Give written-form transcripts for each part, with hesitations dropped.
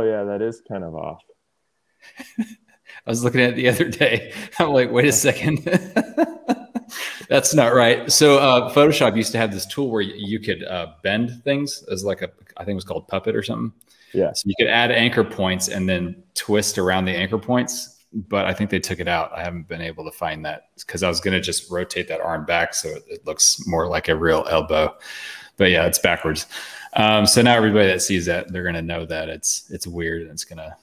Oh yeah, that is kind of off. I was looking at it the other day. I'm like, wait a second. That's not right. So Photoshop used to have this tool where you could bend things as like I think it was called Puppet or something. Yeah. So you could add anchor points and then twist around the anchor points. But I think they took it out. I haven't been able to find that because I was going to just rotate that arm back so it looks more like a real elbow. But yeah, it's backwards. So now everybody that sees that, they're going to know that it's weird and it's going to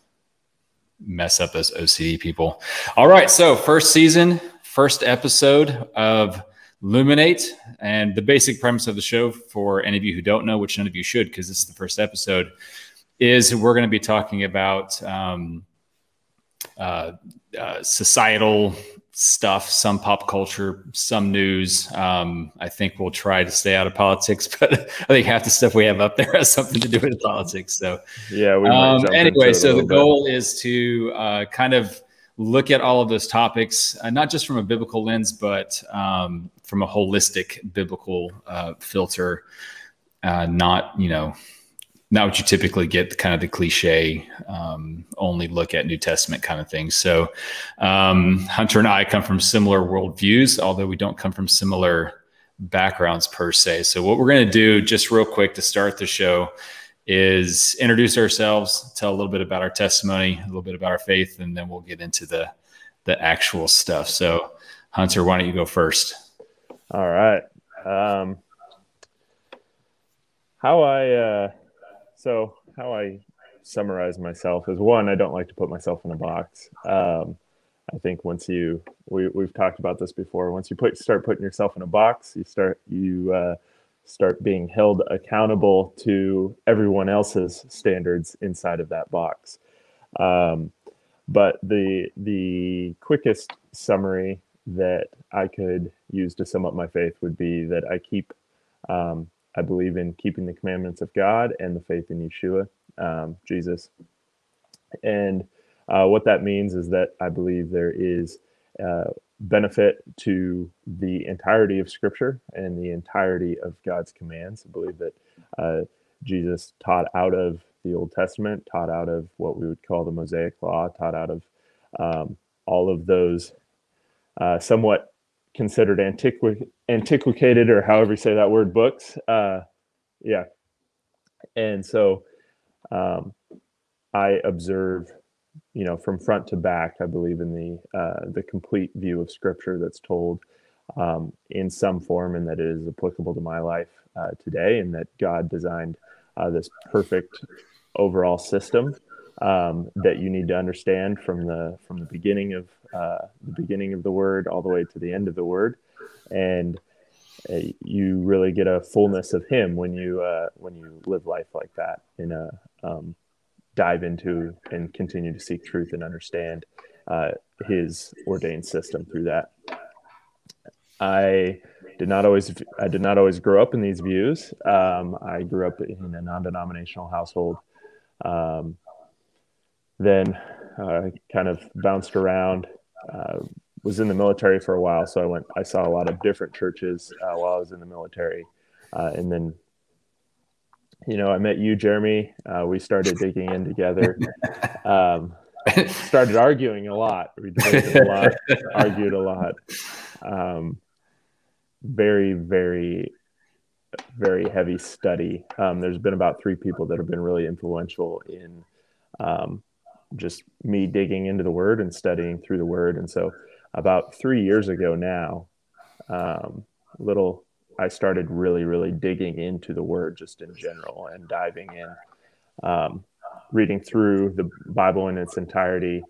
mess up those OCD people. All right. So first season, first episode of Luminate. And the basic premise of the show, for any of you who don't know, which none of you should, because this is the first episode, is we're going to be talking about societal stuff, some pop culture, some news. I think we'll try to stay out of politics, but I think half the stuff we have up there has something to do with politics. So yeah, we might jump anyway, into it so the bit. goal is to kind of look at all of those topics, not just from a biblical lens, but from a holistic biblical filter, not what you typically get, kind of the cliche, only look at New Testament kind of thing. So Hunter and I come from similar worldviews, although we don't come from similar backgrounds per se. So what we're going to do just real quick to start the show is introduce ourselves, tell a little bit about our testimony, a little bit about our faith, and then we'll get into the actual stuff. So Hunter, why don't you go first? All right. How I summarize myself is, one, I don't like to put myself in a box. I think once we've talked about this before, once you start putting yourself in a box, you start being held accountable to everyone else's standards inside of that box. But the quickest summary that I could use to sum up my faith would be that I believe in keeping the commandments of God and the faith in Yeshua, Jesus. And what that means is that I believe there is benefit to the entirety of Scripture and the entirety of God's commands. I believe that Jesus taught out of the Old Testament, taught out of what we would call the Mosaic Law, taught out of all of those somewhat considered antiquated, or however you say that word, books. Yeah. And so I observe, from front to back, I believe in the complete view of Scripture that's told in some form, and that it is applicable to my life today, and that God designed this perfect overall system that you need to understand from the beginning of the Word all the way to the end of the Word, and you really get a fullness of Him when you live life like that, and dive into and continue to seek truth and understand His ordained system through that. I did not always grow up in these views. I grew up in a non-denominational household. Then I kind of bounced around. Was in the military for a while, so I saw a lot of different churches while I was in the military, and then I met you, Jeremy. We started digging in together. Started arguing a lot. We debated a lot, argued a lot. Very, very, very heavy study. There's been about 3 people that have been really influential in just me digging into the Word and studying through the Word. And so about 3 years ago now, I started really, really digging into the Word just in general and diving in, reading through the Bible in its entirety.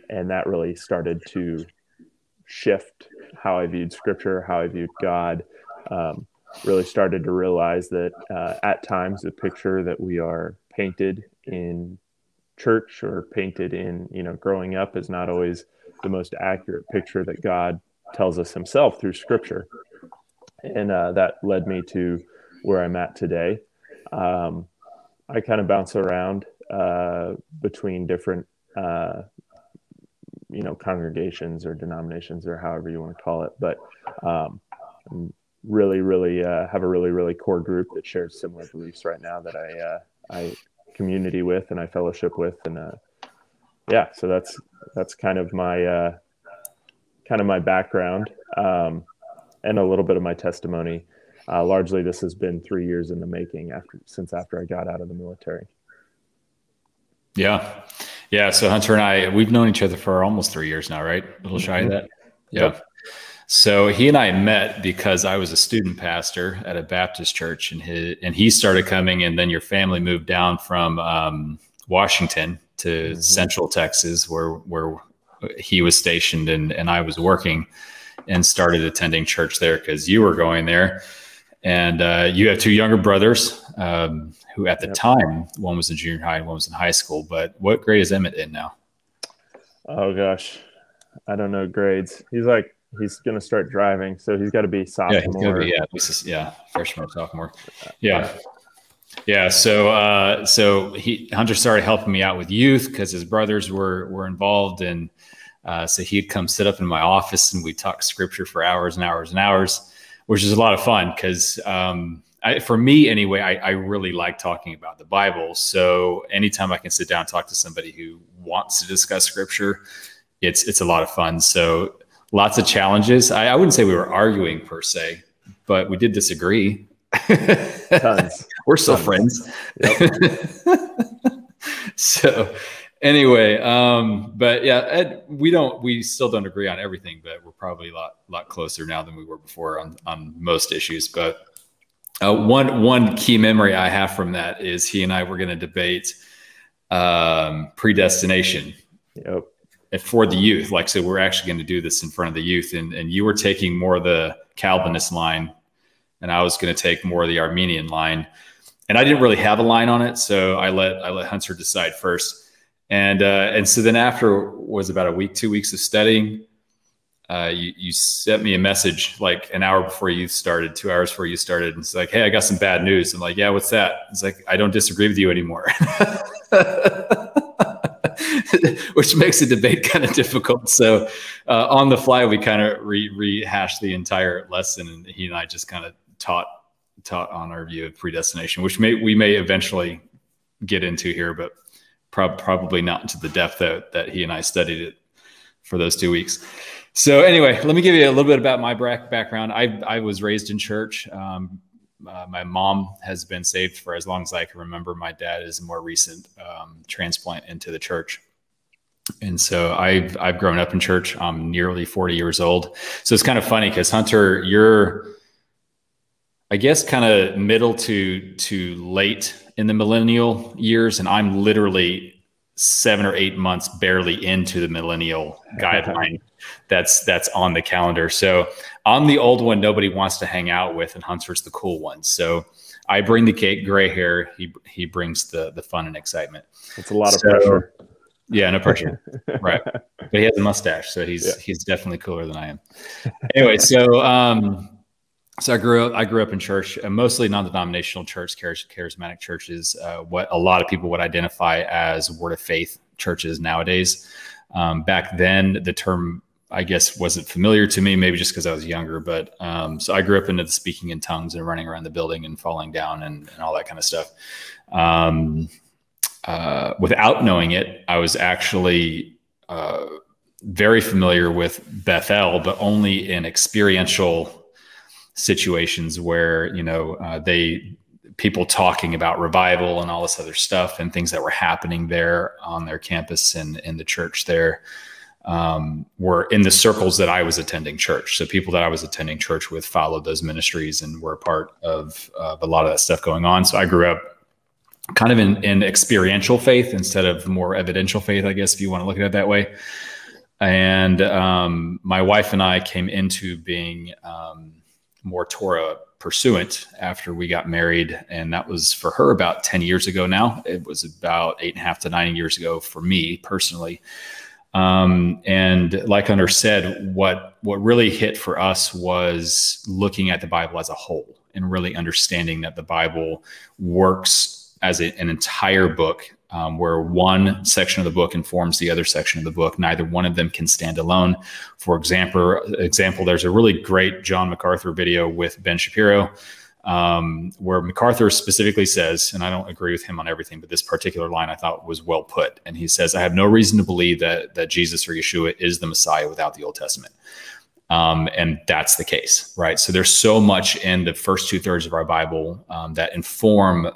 And that really started to shift how I viewed Scripture, how I viewed God. Really started to realize that at times the picture that we are painted in church or painted in, growing up is not always the most accurate picture that God tells us Himself through Scripture. And that led me to where I'm at today. I kind of bounce around between different, congregations or denominations or however you want to call it. But really, really have a really, really core group that shares similar beliefs right now that I community with and I fellowship with. And yeah, so that's kind of my background, and a little bit of my testimony. Largely, this has been 3 years in the making since after I got out of the military. Yeah. Yeah. So Hunter and I, we've known each other for almost 3 years now, right? A little shy of that. Yeah. Yep. So he and I met because I was a student pastor at a Baptist church, and he started coming, and then your family moved down from Washington to Central Texas, where he was stationed and I was working, and started attending church there because you were going there. And you have two younger brothers who at the time, one was in junior high and one was in high school. But what grade is Emmett in now? Oh, gosh. I don't know grades. He's going to start driving, so he's got to be sophomore. Yeah, he's going to be, freshman or sophomore. Yeah. Yeah. So Hunter started helping me out with youth because his brothers were involved. And so he'd come sit up in my office and we'd talk scripture for hours and hours and hours, which is a lot of fun because for me anyway, I really like talking about the Bible. So anytime I can sit down and talk to somebody who wants to discuss scripture, it's a lot of fun. So lots of challenges. I wouldn't say we were arguing per se, but we did disagree. Tons. We're still friends. Yep. So anyway, but yeah, Ed, we still don't agree on everything, but we're probably a lot closer now than we were before on most issues. But one key memory I have from that is he and I were going to debate predestination. Yep. For the youth. Like, so we're actually going to do this in front of the youth, and you were taking more of the Calvinist line, and I was going to take more of the Arminian line. And I didn't really have a line on it, so I let Hunter decide first. And so then after was about a week, 2 weeks of studying, you sent me a message like an hour before you started, 2 hours before you started. And it's like, hey, I got some bad news. I'm like, yeah, what's that? It's like, I don't disagree with you anymore. Which makes the debate kind of difficult. So on the fly, we kind of rehashed the entire lesson, and he and I just kind of taught on our view of predestination, which we may eventually get into here, but probably not into the depth that he and I studied it for those 2 weeks. So anyway, let me give you a little bit about my background. I was raised in church. My mom has been saved for as long as I can remember. My dad is a more recent transplant into the church. And so I've grown up in church. I'm nearly 40 years old. So it's kind of funny because Hunter, you're, I guess, kind of middle to late in the millennial years. And I'm literally 7 or 8 months barely into the millennial guideline that's on the calendar. So I'm the old one nobody wants to hang out with, and Hunter's the cool one. So I bring the gray hair. He brings the fun and excitement. It's a lot of pressure. Yeah, no pressure. Right. But he has a mustache, so he's definitely cooler than I am. Anyway, so I grew up in church, mostly non-denominational church, charismatic churches, what a lot of people would identify as word of faith churches nowadays. Back then, the term, I guess, wasn't familiar to me, maybe just because I was younger. But so I grew up into the speaking in tongues and running around the building and falling down and all that kind of stuff. Without knowing it, I was actually very familiar with Bethel, but only in experiential situations where, people talking about revival and all this other stuff and things that were happening there on their campus and in the church there were in the circles that I was attending church. So people that I was attending church with followed those ministries and were a part of a lot of that stuff going on. So I grew up kind of in experiential faith instead of more evidential faith, I guess, if you want to look at it that way. And my wife and I came into being more Torah pursuant after we got married. And that was for her about 10 years ago now. It was about 8.5 to 9 years ago for me personally. And like Hunter said, what really hit for us was looking at the Bible as a whole and really understanding that the Bible works as an entire book, where one section of the book informs the other section of the book. Neither one of them can stand alone. For example, there's a really great John MacArthur video with Ben Shapiro where MacArthur specifically says, and I don't agree with him on everything, but this particular line I thought was well put. And he says, I have no reason to believe that Jesus or Yeshua is the Messiah without the Old Testament. And that's the case, right? So there's so much in the first 2/3 of our Bible that inform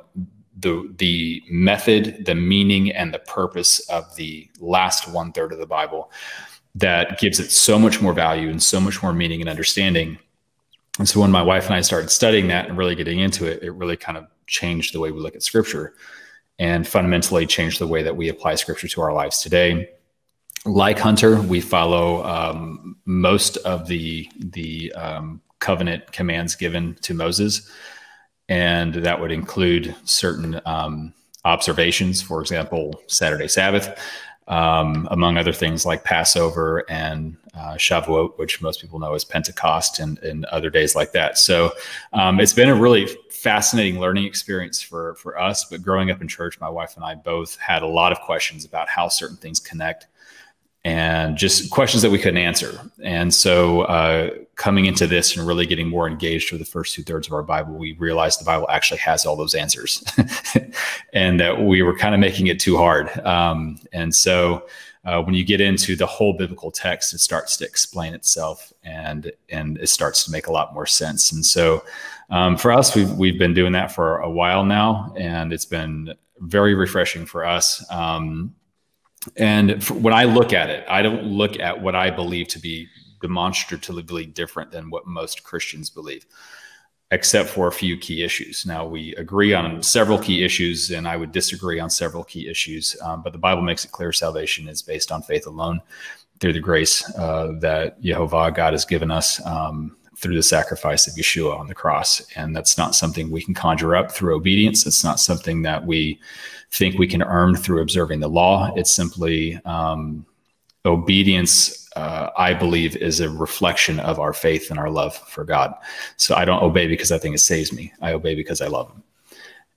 the method, the meaning, and the purpose of the last 1/3 of the Bible that gives it so much more value and so much more meaning and understanding. And so when my wife and I started studying that and really getting into it, it really kind of changed the way we look at Scripture and fundamentally changed the way that we apply Scripture to our lives today. Like Hunter, we follow most of the covenant commands given to Moses. And that would include certain observations, for example, Saturday Sabbath, among other things like Passover and Shavuot, which most people know as Pentecost, and other days like that. So it's been a really fascinating learning experience for us. But growing up in church, my wife and I both had a lot of questions about how certain things connect, and just questions that we couldn't answer. And so coming into this and really getting more engaged with the first 2/3 of our Bible, we realized the Bible actually has all those answers and that we were kind of making it too hard. And so when you get into the whole biblical text, it starts to explain itself and it starts to make a lot more sense. And so for us, we've been doing that for a while now, and it's been very refreshing for us. And when I look at it, I don't look at what I believe to be demonstratively different than what most Christians believe, except for a few key issues. Now, we agree on several key issues, and I would disagree on several key issues. But the Bible makes it clear salvation is based on faith alone through the grace that Jehovah God has given us through the sacrifice of Yeshua on the cross. And that's not something we can conjure up through obedience. It's not something that we think we can earn through observing the law. It's simply obedience, I believe, is a reflection of our faith and our love for God. So I don't obey because I think it saves me. I obey because I love him.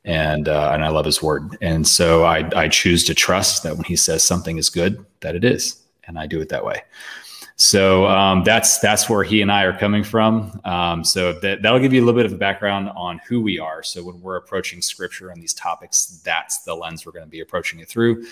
And I love his word. And so I choose to trust that when he says something is good, that it is. And I do it that way. So that's where he and I are coming from. So that'll give you a little bit of a background on who we are. So when we're approaching Scripture and these topics, that's the lens we're going to be approaching it through.